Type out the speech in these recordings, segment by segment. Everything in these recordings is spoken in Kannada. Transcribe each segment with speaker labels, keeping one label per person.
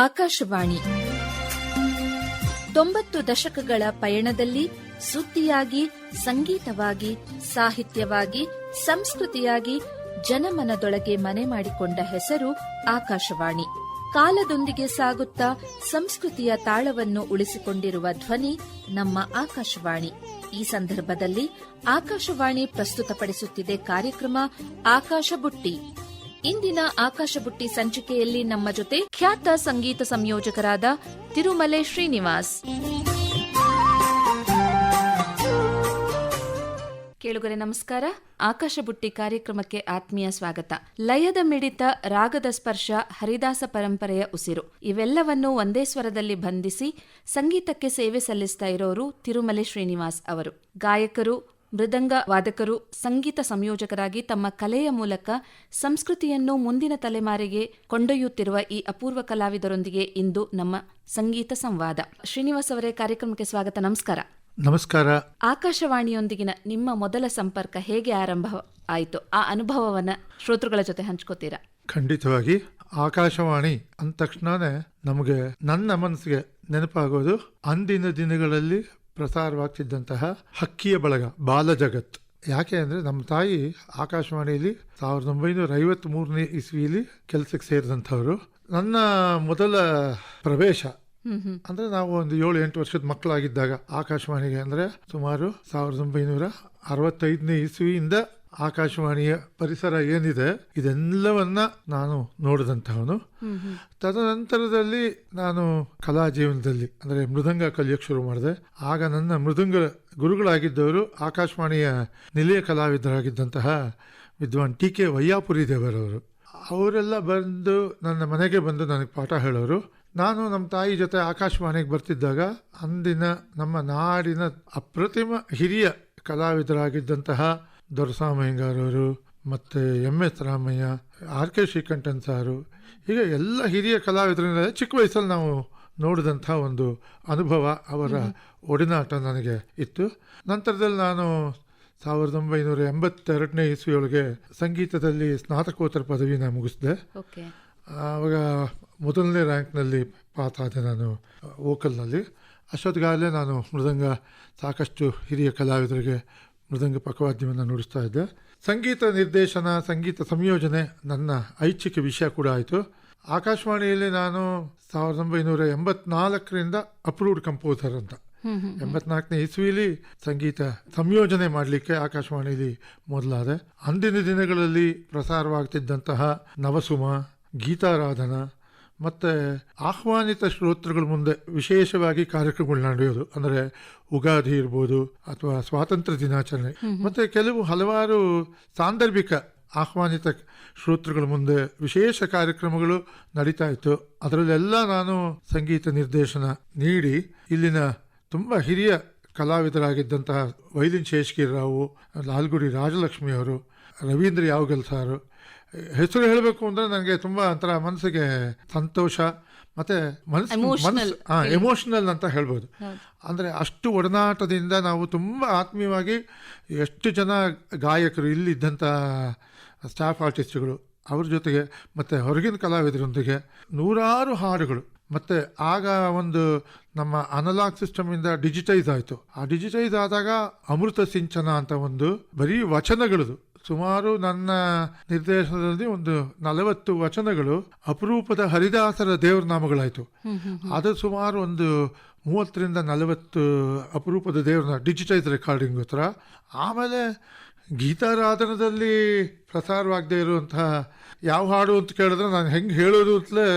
Speaker 1: ಆಕಾಶವಾಣಿ 90 ದಶಕಗಳ ಪಯಣದಲ್ಲಿ ಸುದ್ದಿಯಾಗಿ, ಸಂಗೀತವಾಗಿ, ಸಾಹಿತ್ಯವಾಗಿ, ಸಂಸ್ಕೃತಿಯಾಗಿ ಜನಮನದೊಳಗೆ ಮನೆ ಮಾಡಿಕೊಂಡ ಹೆಸರು ಆಕಾಶವಾಣಿ. ಕಾಲದೊಂದಿಗೆ ಸಾಗುತ್ತಾ ಸಂಸ್ಕೃತಿಯ ತಾಳವನ್ನು ಉಳಿಸಿಕೊಂಡಿರುವ ಧ್ವನಿ ನಮ್ಮ ಆಕಾಶವಾಣಿ. ಈ ಸಂದರ್ಭದಲ್ಲಿ ಆಕಾಶವಾಣಿ ಪ್ರಸ್ತುತಪಡಿಸುತ್ತಿದೆ ಕಾರ್ಯಕ್ರಮ ಆಕಾಶ ಬುಟ್ಟಿ. ಇಂದಿನ ಆಕಾಶ ಬುಟ್ಟಿ ಸಂಚಿಕೆಯಲ್ಲಿ ನಮ್ಮ ಜೊತೆ ಖ್ಯಾತ ಸಂಗೀತ ಸಂಯೋಜಕರಾದ ತಿರುಮಲೆ ಶ್ರೀನಿವಾಸ್. ಕೇಳುಗರೆ ನಮಸ್ಕಾರ. ಆಕಾಶ ಬುಟ್ಟಿ ಕಾರ್ಯಕ್ರಮಕ್ಕೆ ಆತ್ಮೀಯ ಸ್ವಾಗತ. ಲಯದ ಮಿಡಿತ, ರಾಗದ ಸ್ಪರ್ಶ, ಹರಿದಾಸ ಪರಂಪರೆಯ ಉಸಿರು ಇವೆಲ್ಲವನ್ನೂ ಒಂದೇ ಸ್ವರದಲ್ಲಿ ಬಂಧಿಸಿ ಸಂಗೀತಕ್ಕೆ ಸೇವೆ ಸಲ್ಲಿಸ್ತಾ ಇರೋರು ತಿರುಮಲೆ ಶ್ರೀನಿವಾಸ್ ಅವರು. ಗಾಯಕರು, ಮೃದಂಗ ವಾದಕರು, ಸಂಗೀತ ಸಂಯೋಜಕರಾಗಿ ತಮ್ಮ ಕಲೆಯ ಮೂಲಕ ಸಂಸ್ಕೃತಿಯನ್ನು ಮುಂದಿನ ತಲೆಮಾರಿಗೆ ಕೊಂಡೊಯ್ಯುತ್ತಿರುವ ಈ ಅಪೂರ್ವ ಕಲಾವಿದರೊಂದಿಗೆ ಇಂದು ನಮ್ಮ ಸಂಗೀತ ಸಂವಾದ. ಶ್ರೀನಿವಾಸ್ ಅವರೇ, ಕಾರ್ಯಕ್ರಮಕ್ಕೆ ಸ್ವಾಗತ. ನಮಸ್ಕಾರ.
Speaker 2: ನಮಸ್ಕಾರ.
Speaker 1: ಆಕಾಶವಾಣಿಯೊಂದಿಗಿನ ನಿಮ್ಮ ಮೊದಲ ಸಂಪರ್ಕ ಹೇಗೆ ಆರಂಭ ಆಯಿತು? ಆ ಅನುಭವವನ್ನ ಶ್ರೋತೃಗಳ ಜೊತೆ ಹಂಚ್ಕೋತೀರಾ?
Speaker 2: ಖಂಡಿತವಾಗಿ. ಆಕಾಶವಾಣಿ ಅಂದ ತಕ್ಷಣನೇ ನಮಗೆ, ನನ್ನ ಮನಸ್ಸಿಗೆ ನೆನಪಾಗೋದು ಅಂದಿನ ದಿನಗಳಲ್ಲಿ ಪ್ರಸಾರವಾಗ್ತಿದ್ದಂತಹ ಹಕ್ಕಿಯ ಬಳಗ, ಬಾಲಜಗತ್. ಯಾಕೆ ಅಂದರೆ ನಮ್ಮ ತಾಯಿ ಆಕಾಶವಾಣಿಯಲ್ಲಿ 1953ನೇ ಇಸ್ವಿಯಲ್ಲಿ ಕೆಲಸಕ್ಕೆ ಸೇರಿದಂಥವ್ರು. ನನ್ನ ಮೊದಲ ಪ್ರವೇಶ ಅಂದ್ರೆ ನಾವು ಒಂದು 7-8 ವರ್ಷದ ಮಕ್ಕಳಾಗಿದ್ದಾಗ ಆಕಾಶವಾಣಿಗೆ, ಅಂದ್ರೆ ಸುಮಾರು 1965ನೇ ಇಸ್ವಿಯಿಂದ ಆಕಾಶವಾಣಿಯ ಪರಿಸರ ಏನಿದೆ ಇದೆಲ್ಲವನ್ನ ನಾನು ನೋಡಿದಂತಹವನು. ತದನಂತರದಲ್ಲಿ ನಾನು ಕಲಾ ಜೀವನದಲ್ಲಿ ಅಂದ್ರೆ ಮೃದಂಗ ಕಲಿಯೋಕೆ ಶುರು ಮಾಡಿದೆ. ಆಗ ನನ್ನ ಮೃದಂಗ ಗುರುಗಳಾಗಿದ್ದವರು ಆಕಾಶವಾಣಿಯ ನಿಲಯ ಕಲಾವಿದರಾಗಿದ್ದಂತಹ ವಿದ್ವಾನ್ ಟಿ ಕೆ ವಯ್ಯಾಪುರಿ ದೇವರವರು. ಅವರೆಲ್ಲ ಬಂದು ನನ್ನ ಮನೆಗೆ ಬಂದು ನನಗೆ ಪಾಠ ಹೇಳೋರು. ನಾನು ನಮ್ಮ ತಾಯಿ ಜೊತೆ ಆಕಾಶವಾಣಿಗೆ ಬರ್ತಿದ್ದಾಗ ಅಂದಿನ ನಮ್ಮ ನಾಡಿನ ಅಪ್ರತಿಮ ಹಿರಿಯ ಕಲಾವಿದರಾಗಿದ್ದಂತಹ ದೊರಸಾಮಯ್ಯಂಗಾರವರು, ಮತ್ತು MS ರಾಮಯ್ಯ, RK ಶ್ರೀಕಂಠನ್ ಸಾರು, ಹೀಗೆ ಎಲ್ಲ ಹಿರಿಯ ಕಲಾವಿದರಿಂದ ಚಿಕ್ಕ ವಯಸ್ಸಲ್ಲಿ ನಾವು ನೋಡಿದಂಥ ಒಂದು ಅನುಭವ, ಅವರ ಒಡನಾಟ ನನಗೆ ಇತ್ತು. ನಂತರದಲ್ಲಿ ನಾನು 1982ನೇ ಇಸ್ವಿಯೊಳಗೆ ಸಂಗೀತದಲ್ಲಿ ಸ್ನಾತಕೋತ್ತರ ಪದವಿನ ಮುಗಿಸಿದೆ. ಆವಾಗ ಮೊದಲನೇ ರ್ಯಾಂಕ್ನಲ್ಲಿ ಪಾಸ್ ಆದೆ ನಾನು ವೋಕಲ್ನಲ್ಲಿ. ಅಷ್ಟೊತ್ತಿಗಾಗಲೇ ನಾನು ಮೃದಂಗ ಸಾಕಷ್ಟು ಹಿರಿಯ ಕಲಾವಿದರಿಗೆ ಮೃದಂಗ ಪಕ್ಕವಾದ್ಯವನ್ನು ನುಡಿಸ್ತಾ ಇದ್ದೆ. ಸಂಗೀತ ನಿರ್ದೇಶನ, ಸಂಗೀತ ಸಂಯೋಜನೆ ನನ್ನ ಐಚ್ಛಿಕ ವಿಷಯ ಕೂಡ ಆಯಿತು. ಆಕಾಶವಾಣಿಯಲ್ಲಿ ನಾನು 1984ರಿಂದ ಅಪ್ರೂವ್ಡ್ ಕಂಪೋಸರ್ ಅಂತ, 84ನೇ ಇಸ್ವಿಲಿ ಸಂಗೀತ ಸಂಯೋಜನೆ ಮಾಡಲಿಕ್ಕೆ ಆಕಾಶವಾಣಿಯಲ್ಲಿ ಮೊದಲಾದೆ. ಅಂದಿನ ದಿನಗಳಲ್ಲಿ ಪ್ರಸಾರವಾಗ್ತಿದ್ದಂತಹ ನವಸುಮ, ಗೀತಾರಾಧನಾ ಮತ್ತು ಆಹ್ವಾನಿತ ಶ್ರೋತೃಗಳ ಮುಂದೆ ವಿಶೇಷವಾಗಿ ಕಾರ್ಯಕ್ರಮಗಳು ನಡೆಯೋದು. ಅಂದರೆ ಉಗಾದಿ ಇರ್ಬೋದು, ಅಥವಾ ಸ್ವಾತಂತ್ರ್ಯ ದಿನಾಚರಣೆ, ಮತ್ತು ಹಲವಾರು ಸಾಂದರ್ಭಿಕ ಆಹ್ವಾನಿತ ಶ್ರೋತೃಗಳ ಮುಂದೆ ವಿಶೇಷ ಕಾರ್ಯಕ್ರಮಗಳು ನಡೀತಾ ಇತ್ತು. ಅದರಲ್ಲೆಲ್ಲ ನಾನು ಸಂಗೀತ ನಿರ್ದೇಶನ ನೀಡಿ ಇಲ್ಲಿನ ತುಂಬ ಹಿರಿಯ ಕಲಾವಿದರಾಗಿದ್ದಂತಹ ವೈಲಿನ್ ಶೇಷಗಿರಿ ರಾವು, ಲಾಲ್ಗುಡಿ ರಾಜಲಕ್ಷ್ಮಿಯವರು, ರವೀಂದ್ರ ಯಾವಗಲ್ ಸಾರು ಹೆಸರು ಹೇಳಬೇಕು ಅಂದರೆ ನನಗೆ ತುಂಬ ಒಂಥರ ಮನಸ್ಸಿಗೆ ಸಂತೋಷ ಮತ್ತು ಎಮೋಷನಲ್ ಅಂತ ಹೇಳ್ಬೋದು. ಅಂದರೆ ಅಷ್ಟು ಒಡನಾಟದಿಂದ ನಾವು ತುಂಬ ಆತ್ಮೀಯವಾಗಿ, ಎಷ್ಟು ಜನ ಗಾಯಕರು, ಇಲ್ಲಿದ್ದಂಥ ಸ್ಟಾಫ್ ಆರ್ಟಿಸ್ಟ್ಗಳು, ಅವ್ರ ಜೊತೆಗೆ ಮತ್ತು ಹೊರಗಿನ ಕಲಾವಿದರೊಂದಿಗೆ ನೂರಾರು ಹಾಡುಗಳು. ಮತ್ತು ಆಗ ಒಂದು ನಮ್ಮ ಅನಲಾಗ್ ಸಿಸ್ಟಮಿಂದ ಡಿಜಿಟೈಸ್ ಆಯಿತು. ಆ ಡಿಜಿಟೈಸ್ ಆದಾಗ ಅಮೃತ ಸಿಂಚನ ಅಂತ ಒಂದು ಬರೀ ವಚನಗಳದು, ಸುಮಾರು ನನ್ನ ನಿರ್ದೇಶನದಲ್ಲಿ ಒಂದು 40 ವಚನಗಳು ಅಪರೂಪದ ಹರಿದಾಸರ ದೇವ್ರ ನಾಮಗಳಾಯಿತು. ಅದು ಸುಮಾರು ಒಂದು 30ರಿಂದ 40 ಅಪರೂಪದ ದೇವ್ರನ್ನ ಡಿಜಿಟೈಸ್ ರೆಕಾರ್ಡಿಂಗ್ ಹತ್ರ. ಆಮೇಲೆ ಗೀತಾರಾಧನದಲ್ಲಿ ಪ್ರಸಾರವಾಗದೇ ಇರುವಂತಹ ಯಾವ ಹಾಡು ಅಂತ ಕೇಳಿದ್ರೆ ನಾನು ಹೆಂಗೆ ಹೇಳೋದು ಅಂತಲೇ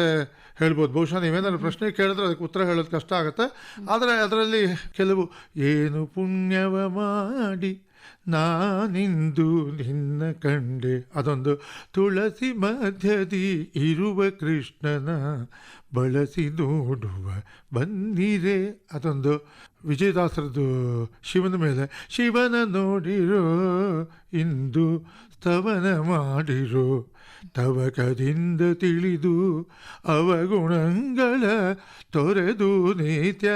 Speaker 2: ಹೇಳ್ಬೋದು. ಬಹುಶಃ ನೀವೇನಾದ್ರು ಪ್ರಶ್ನೆ ಕೇಳಿದ್ರೆ ಅದಕ್ಕೆ ಉತ್ತರ ಹೇಳೋದು ಕಷ್ಟ ಆಗುತ್ತೆ. ಆದರೆ ಅದರಲ್ಲಿ ಕೆಲವು, ಏನು ಪುಣ್ಯವ ಮಾಡಿ ನಾನಿಂದು ನಿನ್ನ ಕಂಡೆ, ಅದೊಂದು ತುಳಸಿ ಮಧ್ಯದಿ ಇರುವ ಕೃಷ್ಣನ ಬಳಸಿ ನೋಡುವ ಬನ್ನಿರೆ, ಅದೊಂದು ವಿಜಯದಾಸರದು ಶಿವನ ಮೇಲೆ, ಶಿವನ ನೋಡಿರೋ ಇಂದು ಸ್ತವನ ಮಾಡಿರೋ ತವಕದಿಂದ ತಿಳಿದು ಅವಗುಣಗಳ ತೊರೆದು ನಿತ್ಯ,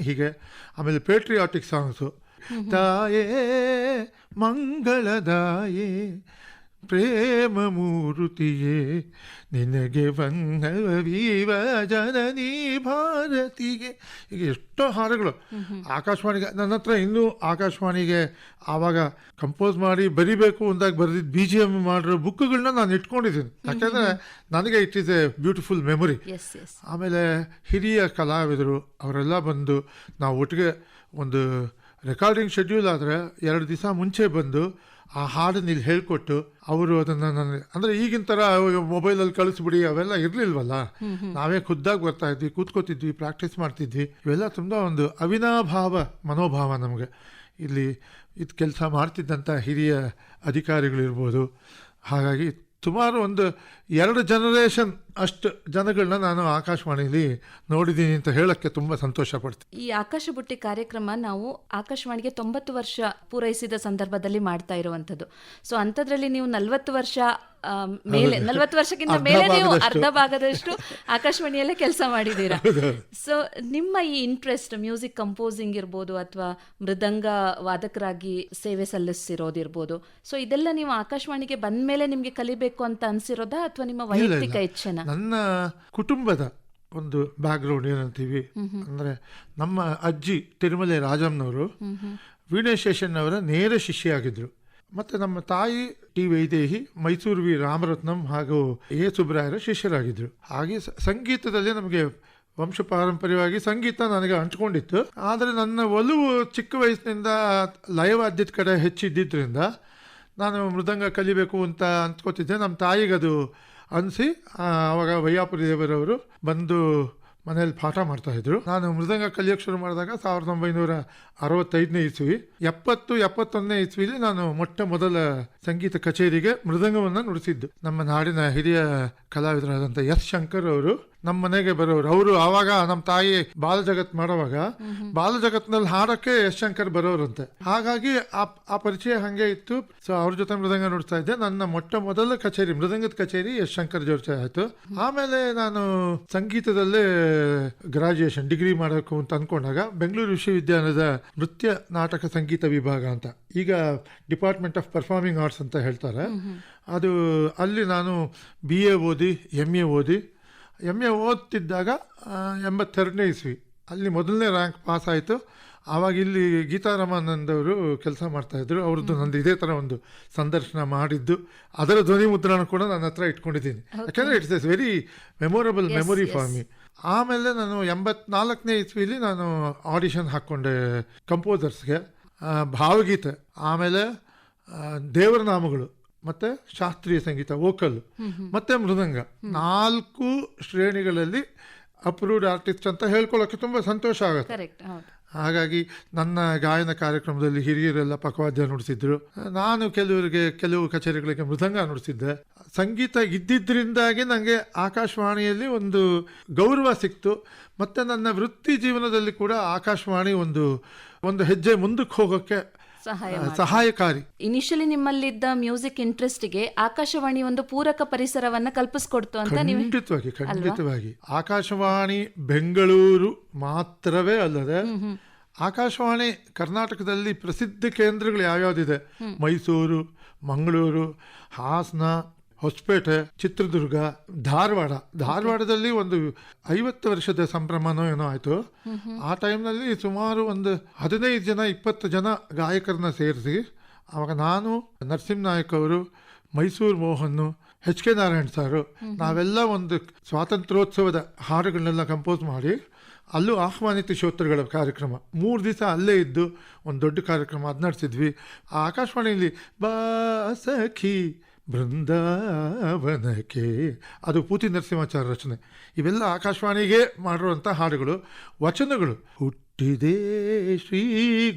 Speaker 2: ಹೀಗೆ. ಆಮೇಲೆ ಪೇಟ್ರಿಯಾಟಿಕ್ ಸಾಂಗ್ಸು, ತಾಯೇ ಮಂಗಳದಾಯೇ ಪ್ರೇಮ ಮೂರುತಿಯೇ ನಿನಗೆ ವಂದವೀವ ಜನನೀ ಭಾರತಿಗೆ. ಈಗ ಎಷ್ಟೋ ಹಾಡುಗಳು ಆಕಾಶವಾಣಿಗೆ ನನ್ನ ಹತ್ರ ಇನ್ನೂ ಆಕಾಶವಾಣಿಗೆ ಆವಾಗ ಕಂಪೋಸ್ ಮಾಡಿ ಬರಿಬೇಕು ಅಂದಾಗ ಬರೆದಿದ್ದು BGM ಮಾಡಿರೋ ಬುಕ್ಗಳನ್ನ ನಾನು ಇಟ್ಕೊಂಡಿದ್ದೀನಿ. ಯಾಕೆಂದರೆ ನನಗೆ it is A beautiful memory. ಆಮೇಲೆ ಹಿರಿಯ ಕಲಾವಿದರು ಅವರೆಲ್ಲ ಬಂದು ನಾವು ಒಟ್ಟಿಗೆ ಒಂದು ರೆಕಾರ್ಡಿಂಗ್ ಶೆಡ್ಯೂಲ್ ಆದರೆ 2 ದಿವಸ ಮುಂಚೆ ಬಂದು ಆ ಹಾಡನ್ನು ಇಲ್ಲಿ ಹೇಳ್ಕೊಟ್ಟು ಅವರು ಅದನ್ನು ನನಗೆ, ಅಂದರೆ ಈಗಿನ ಥರ ಮೊಬೈಲಲ್ಲಿ ಕಳಿಸ್ಬಿಡಿ ಅವೆಲ್ಲ ಇರಲಿಲ್ವಲ್ಲ. ನಾವೇ ಖುದ್ದಾಗಿ ಬರ್ತಾ ಇದ್ವಿ, ಕೂತ್ಕೋತಿದ್ವಿ, ಪ್ರಾಕ್ಟೀಸ್ ಮಾಡ್ತಿದ್ವಿ. ಇವೆಲ್ಲ ತುಂಬ ಒಂದು ಅವಿನಾಭಾವ ಮನೋಭಾವ ನಮಗೆ. ಇಲ್ಲಿ ಇದು ಕೆಲಸ ಮಾಡ್ತಿದ್ದಂಥ ಹಿರಿಯ ಅಧಿಕಾರಿಗಳಿರ್ಬೋದು. ಹಾಗಾಗಿ ಸುಮಾರು ಒಂದು 2 ಜನರೇಷನ್ ಅಷ್ಟು ಜನಗಳನ್ನ ನಾನು ಆಕಾಶವಾಣಿಯಲ್ಲಿ ನೋಡಿದ್ದೀನಿ ಅಂತ ಹೇಳಕ್ಕೆ ತುಂಬ ಸಂತೋಷ ಪಡ್ತೀನಿ.
Speaker 1: ಈ ಆಕಾಶ ಬುಟ್ಟಿ ಕಾರ್ಯಕ್ರಮ ನಾವು ಆಕಾಶವಾಣಿಗೆ 90 ವರ್ಷ ಪೂರೈಸಿದ ಸಂದರ್ಭದಲ್ಲಿ ಮಾಡ್ತಾ ಇರುವಂಥದ್ದು. ಸೊ ಅಂಥದ್ರಲ್ಲಿ ನೀವು 40 ವರ್ಷ ಮೇಲೆ 40 ವರ್ಷಕ್ಕಿಂತ ಮೇಲೆ ನೀವು ಅರ್ಧ ಭಾಗದಷ್ಟು ಆಕಾಶವಾಣಿಯಲ್ಲೇ ಕೆಲಸ ಮಾಡಿದ್ದೀರಾ. ಸೊ ನಿಮ್ಮ ಈ ಇಂಟ್ರೆಸ್ಟ್ ಮ್ಯೂಸಿಕ್ ಕಂಪೋಸಿಂಗ್ ಇರ್ಬೋದು ಅಥವಾ ಮೃದಂಗ ವಾದಕರಾಗಿ ಸೇವೆ ಸಲ್ಲಿಸಿರೋದಿರ್ಬೋದು, ಸೊ ಇದೆಲ್ಲ ನೀವು ಆಕಾಶವಾಣಿಗೆ ಬಂದ ಮೇಲೆ ನಿಮ್ಗೆ ಕಲಿಬೇಕು ಅಂತ ಅನ್ಸಿರೋದಾ ಅಥವಾ ನಿಮ್ಮ ವೈಯಕ್ತಿಕ ಇಚ್ಛೆನ?
Speaker 2: ನನ್ನ ಕುಟುಂಬದ ಒಂದು ಬ್ಯಾಕ್ಗ್ರೌಂಡ್ ಏನಂತೀವಿ ಅಂದರೆ, ನಮ್ಮ ಅಜ್ಜಿ ತಿರುಮಲೆ ರಾಜಮ್ಮನವರು ವೀಣೆ ಶೇಷಣ್ಣವರ ನೇರ ಶಿಷ್ಯೆಯಾಗಿದ್ದರು. ಮತ್ತು ನಮ್ಮ ತಾಯಿ ಟಿ ವೈದೇಹಿ, ಮೈಸೂರು ವಿ ರಾಮರತ್ನಂ ಹಾಗೂ ಎ ಸುಬ್ರಾಯರ ಶಿಷ್ಯರಾಗಿದ್ದರು. ಹಾಗೆ ಸಂಗೀತದಲ್ಲಿ ನಮಗೆ ವಂಶ ಪಾರಂಪರ್ಯವಾಗಿ ಸಂಗೀತ ನನಗೆ ಅಂಟ್ಕೊಂಡಿತ್ತು. ಆದರೆ ನನ್ನ ಒಲವು ಚಿಕ್ಕ ವಯಸ್ಸಿನಿಂದ ಲಯವಾದ್ಯದ ಕಡೆ ಹೆಚ್ಚಿದ್ದಿದ್ದರಿಂದ ನಾನು ಮೃದಂಗ ಕಲಿಬೇಕು ಅಂತ ಅಂದ್ಕೋತಿದ್ದೆ. ನಮ್ಮ ತಾಯಿಗದು ಅನಿಸಿ ಆವಾಗ ವೈಯಾಪುರಿ ದೇವರವರು ಬಂದು ಮನೇಲಿ ಪಾಠ ಮಾಡ್ತಾಯಿದ್ರು. ನಾನು ಮೃದಂಗ ಕಲಿಯೋಕ್ಕೆ ಶುರು ಮಾಡಿದಾಗ 1965ನೇ ಇಸ್ವಿ. 71ನೇ ಇಸ್ವಿಲಿ ನಾನು ಮೊಟ್ಟ ಮೊದಲ ಸಂಗೀತ ಕಚೇರಿಗೆ ಮೃದಂಗವನ್ನು ನುಡಿಸಿದ್ದು. ನಮ್ಮ ನಾಡಿನ ಹಿರಿಯ ಕಲಾವಿದರಾದಂಥ ಎಸ್ ಶಂಕರ್ ಅವರು ನಮ್ಮ ಮನೆಗೆ ಬರೋರು. ಅವರು ಆವಾಗ ನಮ್ಮ ತಾಯಿ ಬಾಲಜಗತ್ ಮಾಡುವಾಗ ಬಾಲಜಗತ್ನಲ್ಲಿ ಹಾಡಕ್ಕೆ ಎಸ್ ಶಂಕರ್ ಬರೋರಂತೆ. ಹಾಗಾಗಿ ಆ ಪರಿಚಯ ಹಾಗೆ ಇತ್ತು. ಸೊ ಅವ್ರ ಜೊತೆ ಮೃದಂಗ ನುಡಿಸ್ತಾ ಇದ್ದೆ. ನನ್ನ ಮೊಟ್ಟ ಮೊದಲ ಕಚೇರಿ, ಮೃದಂಗದ ಕಚೇರಿ ಎಸ್ ಶಂಕರ್ ಜೊತೆ ಆಯಿತು. ಆಮೇಲೆ ನಾನು ಸಂಗೀತದಲ್ಲೇ ಗ್ರಾಜುಯೇಷನ್ ಡಿಗ್ರಿ ಮಾಡಬೇಕು ಅಂತ ಅಂದ್ಕೊಂಡಾಗ ಬೆಂಗಳೂರು ವಿಶ್ವವಿದ್ಯಾಲಯದ ನೃತ್ಯ ನಾಟಕ ಸಂಗೀತ ವಿಭಾಗ ಅಂತ, ಈಗ ಡಿಪಾರ್ಟ್ಮೆಂಟ್ ಆಫ್ ಪರ್ಫಾರ್ಮಿಂಗ್ ಆರ್ಟ್ಸ್ ಅಂತ ಹೇಳ್ತಾರೆ, ಅದು ಅಲ್ಲಿ ನಾನು BA ಓದಿ MA ಓದಿ. MA ಓದ್ತಿದ್ದಾಗ 82ನೇ ಇಸ್ವಿ ಅಲ್ಲಿ ಮೊದಲನೇ ರ್ಯಾಂಕ್ ಪಾಸ್ ಆಯಿತು. ಆವಾಗ ಇಲ್ಲಿ ಗೀತಾರಾಮಾನಂದವರು ಕೆಲಸ ಮಾಡ್ತಾಯಿದ್ರು. ಅವ್ರದ್ದು ನಂದು ಇದೇ ಥರ ಒಂದು ಸಂದರ್ಶನ ಮಾಡಿದ್ದು, ಅದರ ಧ್ವನಿ ಮುದ್ರಣ ಕೂಡ ನನ್ನ ಹತ್ರ ಇಟ್ಕೊಂಡಿದ್ದೀನಿ. ಯಾಕೆಂದರೆ it's yes very memorable memory for me. ಆಮೇಲೆ ನಾನು 84ನೇ ಇಸ್ವಿಲಿ ನಾನು ಆಡಿಷನ್ ಹಾಕ್ಕೊಂಡೆ ಕಂಪೋಸರ್ಸ್ಗೆ, ಭಾವಗೀತೆ, ಆಮೇಲೆ ದೇವರ ನಾಮಗಳು, ಮತ್ತು ಶಾಸ್ತ್ರೀಯ ಸಂಗೀತ ವೋಕಲ್, ಮತ್ತು ಮೃದಂಗ, 4 ಶ್ರೇಣಿಗಳಲ್ಲಿ ಅಪ್ರೂವ್ಡ್ ಆರ್ಟಿಸ್ಟ್ ಅಂತ ಹೇಳ್ಕೊಳ್ಳೋಕ್ಕೆ ತುಂಬ ಸಂತೋಷ ಆಗುತ್ತೆ. ಹಾಗಾಗಿ ನನ್ನ ಗಾಯನ ಕಾರ್ಯಕ್ರಮದಲ್ಲಿ ಹಿರಿಯರೆಲ್ಲ ಪಕ್ಕವಾದ್ಯ ನುಡಿಸಿದ್ರು. ನಾನು ಕೆಲವು ಕಚೇರಿಗಳಿಗೆ ಮೃದಂಗ ನುಡಿಸಿದ್ದೆ. ಸಂಗೀತ ಇದ್ದಿದ್ದರಿಂದಾಗಿ ನನಗೆ ಆಕಾಶವಾಣಿಯಲ್ಲಿ ಒಂದು ಗೌರವ ಸಿಕ್ತು. ಮತ್ತು ನನ್ನ ವೃತ್ತಿ ಜೀವನದಲ್ಲಿ ಕೂಡ ಆಕಾಶವಾಣಿ ಒಂದು ಹೆಜ್ಜೆ ಮುಂದಕ್ಕೆ ಹೋಗೋಕ್ಕೆ ಸಹಾಯಕಾರಿ.
Speaker 1: ಇನಿಷಿಯಲಿ ನಿಮ್ಮಲ್ಲಿದ್ದ ಮ್ಯೂಸಿಕ್ ಇಂಟ್ರೆಸ್ಟ್ಗೆ ಆಕಾಶವಾಣಿ ಒಂದು ಪೂರಕ ಪರಿಸರವನ್ನ ಕಲ್ಪಿಸ್ಕೊಡ್ತು ಅಂತ.
Speaker 2: ಖಂಡಿತವಾಗಿ ಆಕಾಶವಾಣಿ ಬೆಂಗಳೂರು ಮಾತ್ರವೇ ಅಲ್ಲದೆ ಆಕಾಶವಾಣಿ ಕರ್ನಾಟಕದಲ್ಲಿ ಪ್ರಸಿದ್ಧ ಕೇಂದ್ರಗಳು ಯಾವ್ಯಾವ್ದಿದೆ, ಮೈಸೂರು, ಮಂಗಳೂರು, ಹಾಸನ, ಹೊಸಪೇಟೆ, ಚಿತ್ರದುರ್ಗ, ಧಾರವಾಡದಲ್ಲಿ ಒಂದು 50 ವರ್ಷದ ಸಂಭ್ರಮನೋ ಏನೋ ಆಯಿತು. ಆ ಟೈಮ್ನಲ್ಲಿ ಸುಮಾರು ಒಂದು 15 ಜನ 20 ಜನ ಗಾಯಕರನ್ನ ಸೇರಿಸಿ, ಆವಾಗ ನಾನು, ನರಸಿಂಹ ನಾಯಕ್ ಅವರು, ಮೈಸೂರು ಮೋಹನ್, HK ನಾರಾಯಣ್ ಸಾರು, ನಾವೆಲ್ಲ ಒಂದು ಸ್ವಾತಂತ್ರ್ಯೋತ್ಸವದ ಹಾಡುಗಳನ್ನೆಲ್ಲ ಕಂಪೋಸ್ ಮಾಡಿ ಅಲ್ಲೂ ಆಹ್ವಾನಿತ ಶ್ರೋತೃಗಳ ಕಾರ್ಯಕ್ರಮ 3 ದಿವಸ ಅಲ್ಲೇ ಇದ್ದು ಒಂದು ದೊಡ್ಡ ಕಾರ್ಯಕ್ರಮ ಅದು ನಡೆಸಿದ್ವಿ. ಆ ಆಕಾಶವಾಣಿಯಲ್ಲಿ ಬಾ ಸಖಿ ಬೃಂದಾವನಕ್ಕೆ, ಅದು ಪೂತಿ ನರಸಿಂಹಾಚಾರ್ಯ ರಚನೆ. ಇವೆಲ್ಲ ಆಕಾಶವಾಣಿಗೆ ಮಾಡಿರುವಂಥ ಹಾಡುಗಳು. ವಚನಗಳು, ಹುಟ್ಟಿದೆ ಶ್ರೀ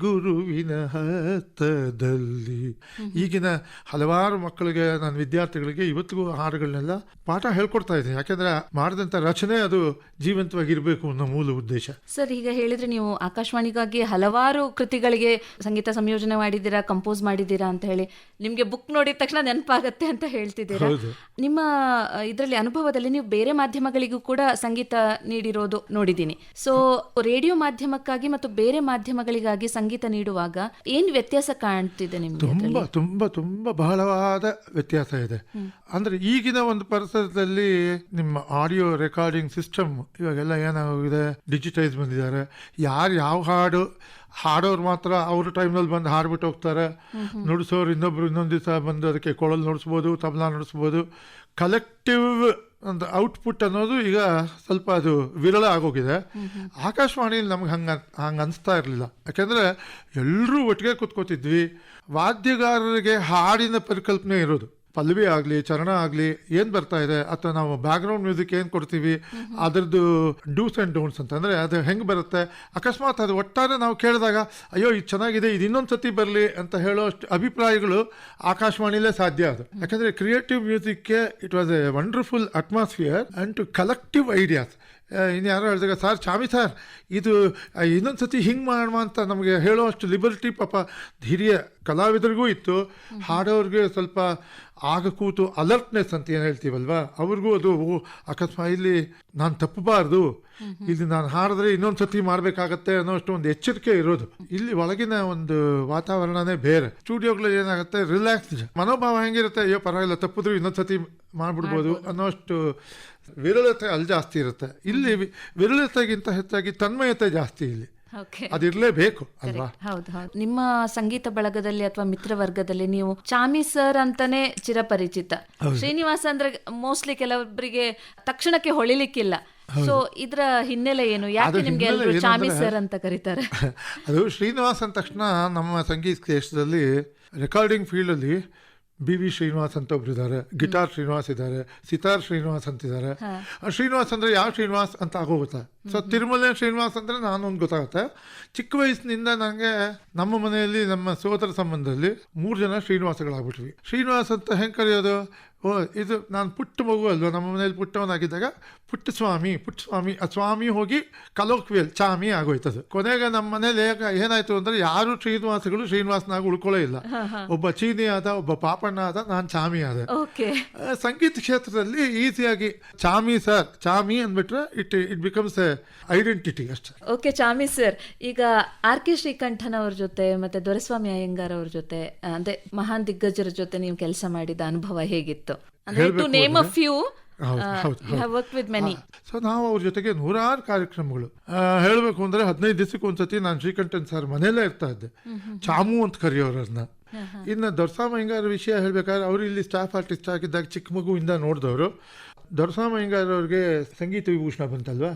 Speaker 2: ಗುರುವಿನ ಹಸ್ತದಲ್ಲಿ. ಈಗಿನ ಹಲವಾರು ಮಕ್ಕಳಿಗೆ, ನನ್ನ ವಿದ್ಯಾರ್ಥಿಗಳಿಗೆ ಇವತ್ತಿಗೂ ಹಾಡುಗಳನ್ನೆಲ್ಲ ಪಾಠ ಹೇಳ್ಕೊಡ್ತಾ ಇದ್ದೀನಿ. ಯಾಕೆಂದರೆ ಮಾಡಿದಂಥ ರಚನೆ ಅದು ಜೀವಂತವಾಗಿರಬೇಕು ಅನ್ನೋ ಮೂಲ ಉದ್ದೇಶ.
Speaker 1: ಸರ್, ಈಗ ಹೇಳಿದ್ರೆ ನೀವು ಆಕಾಶವಾಣಿಗಾಗಿ ಹಲವಾರು ಕೃತಿಗಳಿಗೆ ಸಂಗೀತ ಸಂಯೋಜನೆ ಮಾಡಿದ್ದೀರಾ, ಕಂಪೋಸ್ ಮಾಡಿದ್ದೀರಾ ಅಂತ ಹೇಳಿ ನಿಮಗೆ ಬುಕ್ ನೋಡಿದ ತಕ್ಷಣ ನೆನಪಾಗತ್ತೆ ಅಂತ ಹೇಳ್ತಿದ್ದೀರಾ. ನಿಮ್ಮ ಇದರಲ್ಲಿ ಅನುಭವದಲ್ಲಿ ನೀವು ಬೇರೆ ಮಾಧ್ಯಮಗಳಿಗೂ ಕೂಡ ಸಂಗೀತ ನೀಡಿರೋದು ನೋಡಿದ್ದೀನಿ. ಸೊ ರೇಡಿಯೋ ಮಾಧ್ಯಮಕ್ಕೆ ಕಾರ್ಯಕ್ರಮಕ್ಕಾಗಿ ಮತ್ತು ಬೇರೆ ಮಾಧ್ಯಮಗಳಿಗಾಗಿ ಸಂಗೀತ ನೀಡುವಾಗ ಏನ್ ವ್ಯತ್ಯಾಸ ಕಾಣ್ತಿದೆ ನಿಮ್ಗೆ?
Speaker 2: ತುಂಬ ತುಂಬ ತುಂಬ ಬಹಳವಾದ ವ್ಯತ್ಯಾಸ ಇದೆ. ಅಂದ್ರೆ ಈಗಿನ ಒಂದು ಪರಿಸರದಲ್ಲಿ ನಿಮ್ಮ ಆಡಿಯೋ ರೆಕಾರ್ಡಿಂಗ್ ಸಿಸ್ಟಮ್ ಇವಾಗೆಲ್ಲ ಏನಾಗಿದೆ, ಡಿಜಿಟೈಸ್ ಬಂದಿದ್ದಾರೆ. ಯಾರು ಯಾವ ಹಾಡು ಹಾಡೋರು ಮಾತ್ರ ಅವ್ರ ಟೈಮ್ನಲ್ಲಿ ಬಂದು ಹಾಡ್ಬಿಟ್ಟು ಹೋಗ್ತಾರೆ. ನುಡಿಸೋರು ಇನ್ನೊಬ್ರು ಇನ್ನೊಂದು ದಿವಸ ಬಂದು ಅದಕ್ಕೆ ಕೊಳಲು ನುಡಿಸ್ಬೋದು, ತಬಲಾ ನುಡಿಸ್ಬೋದು. ಕಲೆಕ್ಟಿವ್ ಒಂದು ಔಟ್ಪುಟ್ ಅನ್ನೋದು ಈಗ ಸ್ವಲ್ಪ ಅದು ವಿರಳ ಆಗೋಗಿದೆ. ಆಕಾಶವಾಣಿಯಲ್ಲಿ ನಮ್ಗೆ ಹಂಗೆ ಅನಿಸ್ತಾ ಇರಲಿಲ್ಲ. ಯಾಕೆಂದರೆ ಎಲ್ಲರೂ ಒಟ್ಟಿಗೆ ಕೂತ್ಕೋತಿದ್ವಿ. ವಾದ್ಯಗಾರರಿಗೆ ಹಾಡಿನ ಪರಿಕಲ್ಪನೆ ಇರೋದು. ಪಲ್ಲವಿ ಆಗಲಿ, ಚರಣ ಆಗಲಿ, ಏನು ಬರ್ತಾ ಇದೆ ಅಥವಾ ನಾವು ಬ್ಯಾಕ್ಗ್ರೌಂಡ್ ಮ್ಯೂಸಿಕ್ ಏನು ಕೊಡ್ತೀವಿ ಅದರದ್ದು ಡೂಸ್ ಆ್ಯಂಡ್ ಡೋಂಟ್ಸ್ ಅಂತ, ಅಂದರೆ ಅದು ಹೆಂಗೆ ಬರುತ್ತೆ. ಅಕಸ್ಮಾತ್ ಅದು ಒಟ್ಟಾರೆ ನಾವು ಕೇಳಿದಾಗ ಅಯ್ಯೋ ಇದು ಚೆನ್ನಾಗಿದೆ, ಇದು ಇನ್ನೊಂದು ಸತಿ ಬರಲಿ ಅಂತ ಹೇಳೋ ಅಷ್ಟು ಅಭಿಪ್ರಾಯಗಳು ಆಕಾಶವಾಣಿಲೇ ಸಾಧ್ಯ. ಅದು ಯಾಕಂದರೆ ಕ್ರಿಯೇಟಿವ್ ಮ್ಯೂಸಿಕ್ಗೆ it was a wonderful atmosphere and to collective ideas. ಇನ್ನು ಯಾರೋ ಹೇಳಿದಾಗ ಸರ್ ಚಾಮಿ ಸರ್ ಇದು ಇನ್ನೊಂದು ಸತಿ ಹಿಂಗೆ ಮಾಡುವ ಅಂತ ನಮಗೆ ಹೇಳೋ ಅಷ್ಟು ಲಿಬರ್ಟಿ ಪಾಪ ಹಿರಿಯ ಕಲಾವಿದರಿಗೂ ಇತ್ತು. ಹಾಡೋರಿಗೆ ಸ್ವಲ್ಪ ಆಗ ಕೂತು ಅಲರ್ಟ್ನೆಸ್ ಅಂತ ಏನು ಹೇಳ್ತೀವಲ್ವಾ, ಅವ್ರಿಗೂ ಅದು ಅಕಸ್ಮಾತ್ ಇಲ್ಲಿ ನಾನು ತಪ್ಪಬಾರ್ದು, ಇಲ್ಲಿ ನಾನು ಹಾಡಿದ್ರೆ ಇನ್ನೊಂದು ಸತಿ ಮಾಡಬೇಕಾಗತ್ತೆ ಅನ್ನೋ ಅಷ್ಟು ಒಂದು ಎಚ್ಚರಿಕೆ ಇರೋದು. ಇಲ್ಲಿ ಒಳಗಿನ ಒಂದು ವಾತಾವರಣನೇ ಬೇರೆ. ಸ್ಟುಡಿಯೋಗಳಲ್ಲಿ ಏನಾಗುತ್ತೆ, ರಿಲ್ಯಾಕ್ಸ್ಡ್ ಮನೋಭಾವ ಹೆಂಗಿರುತ್ತೆ, ಅಯ್ಯೋ ಪರವಾಗಿಲ್ಲ ತಪ್ಪಿದ್ರು ಇನ್ನೊಂದು ಸತಿ ಮಾಡಿಬಿಡ್ಬೋದು ಅನ್ನೋಷ್ಟು ವಿರಳತೆ ಅಲ್ಲಿ ಜಾಸ್ತಿ ಇರುತ್ತೆ. ಇಲ್ಲಿ ವಿರಳತೆಗಿಂತ ಹೆಚ್ಚಾಗಿ ತನ್ಮಯತೆ ಜಾಸ್ತಿ ಇಲ್ಲಿ. ಅದಿರ್ಲೇಬೇಕು ಅಲ್ವಾ?
Speaker 1: ಹೌದು ಹೌದು. ನಿಮ್ಮ ಸಂಗೀತ ಬಳಗದಲ್ಲಿ ಅಥವಾ ಮಿತ್ರವರ್ಗದಲ್ಲಿ ನೀವು ಚಾಮಿ ಸರ್ ಅಂತಾನೆ ಚಿರಪರಿಚಿತ. ಶ್ರೀನಿವಾಸ ಅಂದ್ರೆ ಮೋಸ್ಟ್ಲಿ ಕೆಲವೊಬ್ಬರಿಗೆ ತಕ್ಷಣಕ್ಕೆ ಹೊಳಿಲಿಕ್ಕಿಲ್ಲ. ಸೊ ಇದ್ರ ಹಿನ್ನೆಲೆ ಏನು? ಯಾಕೆ ನಿಮ್ಗೆ ಎಲ್ಲರೂ ಚಾಮಿ ಸರ್ ಅಂತ ಕರೀತಾರೆ?
Speaker 2: ಅದು ಶ್ರೀನಿವಾಸ್ ಅಂದ ತಕ್ಷಣ ನಮ್ಮ ಸಂಗೀತ ದೇಶದಲ್ಲಿ ರೆಕಾರ್ಡಿಂಗ್ ಫೀಲ್ಡಲ್ಲಿ BV ಶ್ರೀನಿವಾಸ್ ಅಂತ ಒಬ್ರು ಇದ್ದಾರೆ, ಗಿಟಾರ್ ಶ್ರೀನಿವಾಸ್ ಇದ್ದಾರೆ, ಸಿತಾರ್ ಶ್ರೀನಿವಾಸ್ ಅಂತಿದ್ದಾರೆ. ಶ್ರೀನಿವಾಸ್ ಅಂದರೆ ಯಾವ ಶ್ರೀನಿವಾಸ್ ಅಂತ ಆಗೋಗುತ್ತೆ. ಸೊ ತಿರುಮಲ ಶ್ರೀನಿವಾಸ್ ಅಂದರೆ ನಾನೊಂದು ಗೊತ್ತಾಗುತ್ತೆ. ಚಿಕ್ಕ ವಯಸ್ಸಿನಿಂದ ನನಗೆ ನಮ್ಮ ಮನೆಯಲ್ಲಿ ನಮ್ಮ ಸೋದರ ಸಂಬಂಧದಲ್ಲಿ 3 ಜನ ಶ್ರೀನಿವಾಸಗಳಾಗ್ಬಿಟ್ವಿ. ಶ್ರೀನಿವಾಸ್ ಅಂತ ಹೆಂಗೆ ಕರೆಯೋದು? ಇದು ನಾನು ಪುಟ್ಟ ಮಗು ಅಲ್ವಾ, ನಮ್ಮ ಮನೇಲಿ ಪುಟ್ಟವನಾಗಿದ್ದಾಗ ಪುಟ್ಟಸ್ವಾಮಿ ಆ ಸ್ವಾಮಿ ಹೋಗಿ ಕಲೋಕ್ವಿಯಲ್ ಚಾಮಿ ಆಗೋಯ್ತದು. ಕೊನೆಗೆ ನಮ್ಮ ಮನೇಲಿ ಏನಾಯ್ತು ಅಂದರೆ ಯಾರು ಶ್ರೀನಿವಾಸಗಳು ಶ್ರೀನಿವಾಸನಾಗ ಉಳ್ಕೊಳ್ಳೇ ಇಲ್ಲ. ಒಬ್ಬ ಚೀನಿ ಆದ, ಒಬ್ಬ ಪಾಪಣ್ಣ ಆದ, ನಾನು ಚಾಮಿ ಆದ. ಸಂಗೀತ ಕ್ಷೇತ್ರದಲ್ಲಿ ಈಸಿಯಾಗಿ ಚಾಮಿ ಸರ್, ಚಾಮಿ ಅಂದ್ಬಿಟ್ರೆ ಇಟ್ ಬಿಕಮ್ಸ್ ಎ ಐಡೆಂಟಿಟಿ ಅಷ್ಟೇ.
Speaker 1: ಓಕೆ ಚಾಮಿ ಸರ್, ಈಗ ಆರ್ ಕೆ ಶ್ರೀಕಂಠನ್ ಅವ್ರ ಜೊತೆ ಮತ್ತೆ ದೊರೆಸ್ವಾಮಿ ಅಯ್ಯಂಗಾರ್ ಅವ್ರ ಜೊತೆ ಅಂದ್ರೆ ಮಹಾನ್ ದಿಗ್ಗಜರ ಜೊತೆ ನೀವು ಕೆಲಸ ಮಾಡಿದ ಅನುಭವ ಹೇಗಿತ್ತು? To name a few, you have worked with many.
Speaker 2: So ನಾವು ಅವ್ರ ಜೊತೆಗೆ 100 ಕಾರ್ಯಕ್ರಮಗಳು. ಹೇಳಬೇಕು ಅಂದರೆ 15 ದಿವಸಕ್ಕೆ ಒಂದ್ಸತಿ ನಾನು ಶ್ರೀಕಂಠನ್ ಸರ್ ಮನೆಯಲ್ಲೇ ಇರ್ತಾ ಇದ್ದೆ. ಚಾಮು ಅಂತ ಕರೆಯೋರನ್ನ. ಇನ್ನು ದೊರೆಸ್ವಾಮಿ ಅಯ್ಯಂಗಾರ್ ವಿಷಯ ಹೇಳ್ಬೇಕಾದ್ರೆ ಅವರು ಇಲ್ಲಿ ಸ್ಟಾಫ್ ಆರ್ಟಿಸ್ಟ್ ಆಗಿದ್ದಾಗ ಚಿಕ್ಕ ಮಗುವಿಂದ ನೋಡಿದವರು. ದೊರೆಸ್ವಾಮಿ ಅಯ್ಯಂಗಾರ್ ಅವ್ರಿಗೆ ಸಂಗೀತ ವಿಭೂಷಣ ಬಂತಲ್ವಾ,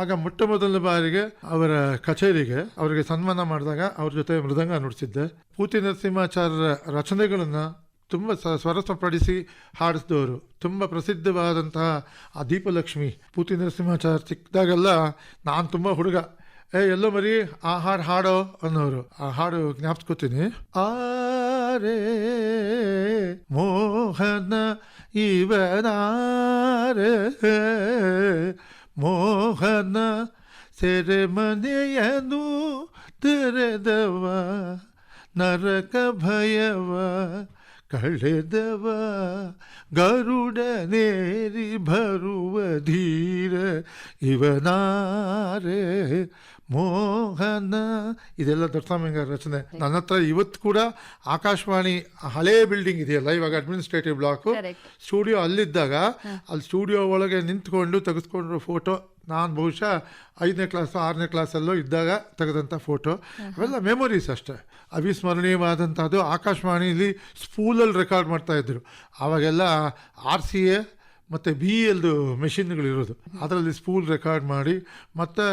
Speaker 2: ಆಗ ಮೊಟ್ಟ ಮೊದಲ ಬಾರಿಗೆ ಅವರ ಕಚೇರಿಗೆ ಅವರಿಗೆ ಸನ್ಮಾನ ಮಾಡಿದಾಗ ಅವ್ರ ಜೊತೆ ಮೃದಂಗ ನುಡಿಸಿದ್ದೆ. ಪೂತಿ ನರಸಿಂಹಾಚಾರ್ಯರ ರಚನೆಗಳನ್ನು ತುಂಬ ಸ್ವರಸಪಡಿಸಿ ಹಾಡಿಸಿದವರು. ತುಂಬ ಪ್ರಸಿದ್ಧವಾದಂತಹ ಆ ದೀಪಲಕ್ಷ್ಮಿ ಪೂತಿ ನರಸಿಂಹಾಚಾರ್ಯ ಚಿಕ್ಕದಾಗೆಲ್ಲ ನಾನು ತುಂಬ ಹುಡುಗ, ಎಲ್ಲೋ ಮರಿ ಆ ಹಾಡು ಹಾಡೋ ಅನ್ನೋರು. ಆ ಹಾಡು ಜ್ಞಾಪಿಸ್ಕೊತೀನಿ. ಆರೇ ಮೋಹನ ಇವನಾರೆ ಮೋಹನ ಸೆರೆಮನೆಯನು ತೆರೆದವ ನರಕ ಭಯವ ಕಳೆದವ ಗರುಡನೇರಿ ಬರುವ ಧೀರ ಇವನಾರೆ ಮೋಹನ. ಇದೆಲ್ಲ ದೊರೆಸ್ವಾಮಿ ಅಯ್ಯಂಗಾರ್ ರಚನೆ. ನನ್ನ ಹತ್ರ ಇವತ್ತು ಕೂಡ ಆಕಾಶವಾಣಿ ಹಳೇ ಬಿಲ್ಡಿಂಗ್ ಇದೆಯಲ್ಲ, ಇವಾಗ ಅಡ್ಮಿನಿಸ್ಟ್ರೇಟಿವ್ ಬ್ಲಾಕು, ಸ್ಟುಡಿಯೋ ಅಲ್ಲಿದ್ದಾಗ ಅಲ್ಲಿ ಸ್ಟುಡಿಯೋ ಒಳಗೆ ನಿಂತ್ಕೊಂಡು ತೆಗೆಸ್ಕೊಂಡ್ರು ಫೋಟೋ. ನಾನು ಬಹುಶಃ 5ನೇ ಕ್ಲಾಸು 6ನೇ ಕ್ಲಾಸಲ್ಲೋ ಇದ್ದಾಗ ತೆಗೆದಂಥ ಫೋಟೋ. ಅವೆಲ್ಲ ಮೆಮೊರೀಸ್ ಅಷ್ಟೇ, ಅವಿಸ್ಮರಣೀಯವಾದಂಥದ್ದು. ಆಕಾಶವಾಣಿಲಿ ಸ್ಪೂಲಲ್ಲಿ ರೆಕಾರ್ಡ್ ಮಾಡ್ತಾಯಿದ್ರು. ಆವಾಗೆಲ್ಲ RCA ಮತ್ತು BLದು ಮೆಷಿನ್ಗಳಿರೋದು, ಅದರಲ್ಲಿ ಸ್ಪೂಲ್ ರೆಕಾರ್ಡ್ ಮಾಡಿ. ಮತ್ತು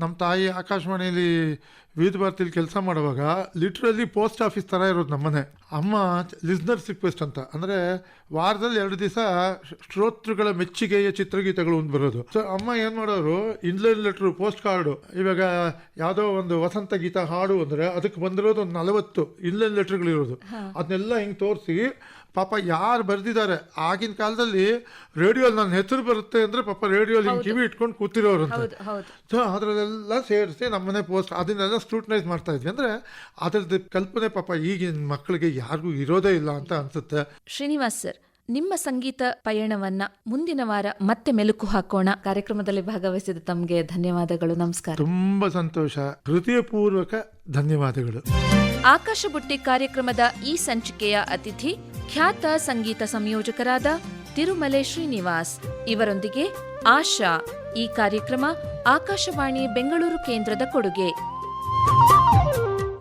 Speaker 2: ನಮ್ಮ ತಾಯಿ ಆಕಾಶವಾಣಿಯಲ್ಲಿ ವಿವಿಧ ಭಾರತಿಯಲ್ಲಿ ಕೆಲಸ ಮಾಡುವಾಗ ಲಿಟ್ರಲಿ ಪೋಸ್ಟ್ ಆಫೀಸ್ ಥರ ಇರೋದು ನಮ್ಮನೆ. ಅಮ್ಮ ಲಿಸ್ನರ್ಸ್ ರಿಕ್ವೆಸ್ಟ್ ಅಂತ, ಅಂದರೆ ವಾರದಲ್ಲಿ 2 ದಿವಸ ಶ್ರೋತೃಗಳ ಮೆಚ್ಚುಗೆಯ ಚಿತ್ರಗೀತೆಗಳು ಒಂದು ಬರೋದು. ಸೊ ಅಮ್ಮ ಏನು ಮಾಡೋರು, ಇನ್ಲೈನ್ ಲೆಟ್ರು, ಪೋಸ್ಟ್ ಕಾರ್ಡು. ಇವಾಗ ಯಾವುದೋ ಒಂದು ವಸಂತ ಗೀತ ಹಾಡು ಅಂದರೆ ಅದಕ್ಕೆ ಬಂದಿರೋದು ಒಂದು 40 ಇನ್ಲೈನ್ ಲೆಟ್ರ್ಗಳಿರೋದು. ಅದನ್ನೆಲ್ಲ ಹಿಂಗೆ ತೋರಿಸಿ ಪಾಪ ಯಾರು ಬರೆದಿದ್ದಾರೆ. ಆಗಿನ ಕಾಲದಲ್ಲಿ ರೇಡಿಯೋಲಿ ನನ್ನ ಹೆಸರು ಬರುತ್ತೆ ಅಂದರೆ ಪಾಪ ರೇಡಿಯೋಲಿ ಹಿಂಗೆ ಕಿವಿ ಇಟ್ಕೊಂಡು ಕೂತಿರೋರು ಅಂತ. ಸೊ ಅದರಲ್ಲೆಲ್ಲ ಸೇರಿಸಿ ನಮ್ಮನೆ ಪೋಸ್ಟ್ ಅದನ್ನೆಲ್ಲ ಸ್ಕ್ರೂಟನೈಸ್ ಮಾಡ್ತಾ ಇದ್ವಿ. ಅಂದರೆ ಅದರದ್ದು ಕಲ್ಪನೆ ಪಾಪ ಈಗಿನ ಮಕ್ಕಳಿಗೆ ಯಾರಿಗೂ ಇರೋದೇ ಇಲ್ಲ ಅಂತ ಅನ್ಸುತ್ತೆ.
Speaker 1: ಶ್ರೀನಿವಾಸ್ ಸರ್, ನಿಮ್ಮ ಸಂಗೀತ ಪಯಣವನ್ನ ಮುಂದಿನ ವಾರ ಮತ್ತೆ ಮೆಲುಕು ಹಾಕೋಣ. ಕಾರ್ಯಕ್ರಮದಲ್ಲಿ ಭಾಗವಹಿಸಿದ ತಮಗೆ ಧನ್ಯವಾದಗಳು. ನಮಸ್ಕಾರ.
Speaker 2: ತುಂಬ ಸಂತೋಷ. ಹೃದಯಪೂರ್ವಕ ಧನ್ಯವಾದಗಳು.
Speaker 1: ಆಕಾಶ ಬುಟ್ಟಿ ಕಾರ್ಯಕ್ರಮದ ಈ ಸಂಚಿಕೆಯ ಅತಿಥಿ ಖ್ಯಾತ ಸಂಗೀತ ಸಂಯೋಜಕರಾದ ತಿರುಮಲೆ ಶ್ರೀನಿವಾಸ್. ಇವರೊಂದಿಗೆ ಆಶಾ. ಈ ಕಾರ್ಯಕ್ರಮ ಆಕಾಶವಾಣಿ ಬೆಂಗಳೂರು ಕೇಂದ್ರದ ಕೊಡುಗೆ.